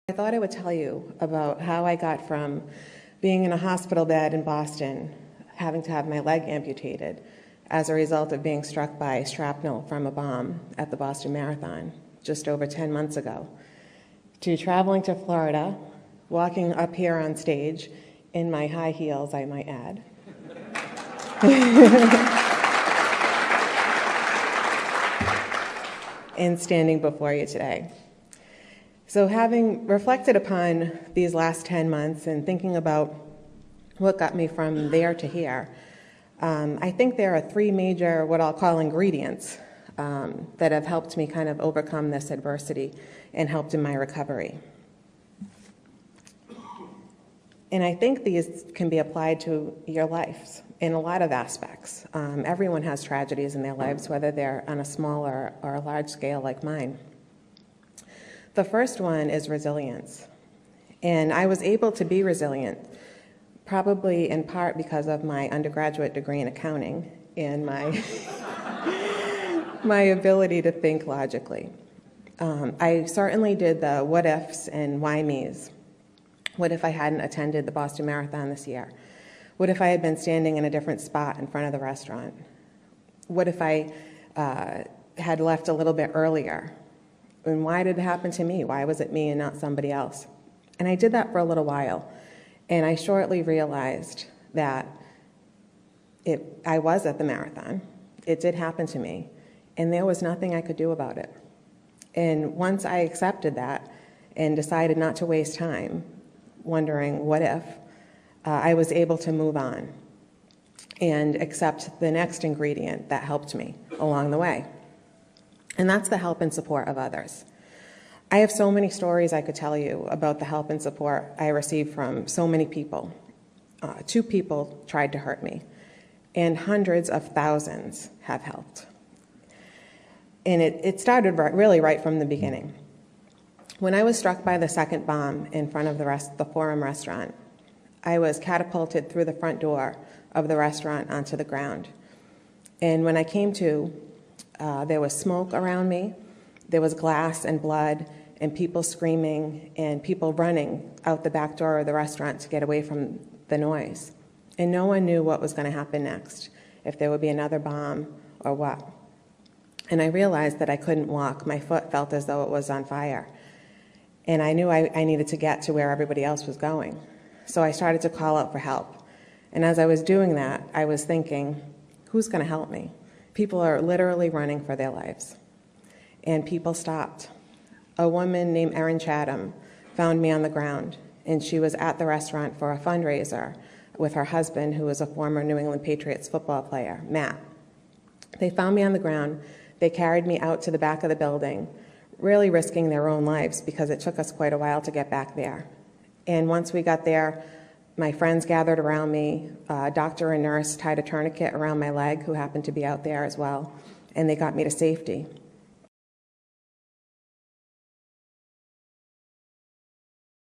I thought I would tell you about how I got from being in a hospital bed in Boston, having to have my leg amputated as a result of being struck by shrapnel from a bomb at the Boston Marathon just over 10 months ago, to traveling to Florida, walking up here on stage in my high heels, I might add. And standing before you today. So having reflected upon these last 10 months and thinking about what got me from there to here, I think there are three major, what I'll call ingredients, that have helped me kind of overcome this adversity and helped in my recovery. And I think these can be applied to your lives in a lot of aspects. Everyone has tragedies in their lives, whether they're on a small or a large scale like mine. The first one is resilience. And I was able to be resilient, probably in part because of my undergraduate degree in accounting and my, my ability to think logically. I certainly did the what ifs and why me's. What if I hadn't attended the Boston Marathon this year? What if I had been standing in a different spot in front of the restaurant? What if I had left a little bit earlier? And why did it happen to me? Why was it me and not somebody else? And I did that for a little while. And I shortly realized that I was at the marathon. It did happen to me. And there was nothing I could do about it. And once I accepted that and decided not to waste time wondering what if, I was able to move on and accept the next ingredient that helped me along the way. And that's the help and support of others. I have so many stories I could tell you about the help and support I received from so many people. 2 people tried to hurt me, and hundreds of thousands have helped. And it started really right from the beginning. When I was struck by the second bomb in front of the Forum restaurant, I was catapulted through the front door of the restaurant onto the ground. And when I came to, there was smoke around me, there was glass and blood, and people screaming, and people running out the back door of the restaurant to get away from the noise. And no one knew what was going to happen next, if there would be another bomb or what. And I realized that I couldn't walk. My foot felt as though it was on fire. And I knew I needed to get to where everybody else was going. So I started to call out for help. And as I was doing that, I was thinking, who's going to help me? People are literally running for their lives. And people stopped. A woman named Erin Chatham found me on the ground, and she was at the restaurant for a fundraiser with her husband, who was a former New England Patriots football player, Matt. They found me on the ground. They carried me out to the back of the building, really risking their own lives because it took us quite a while to get back there. And once we got there, my friends gathered around me. A doctor and nurse tied a tourniquet around my leg, who happened to be out there as well, and they got me to safety.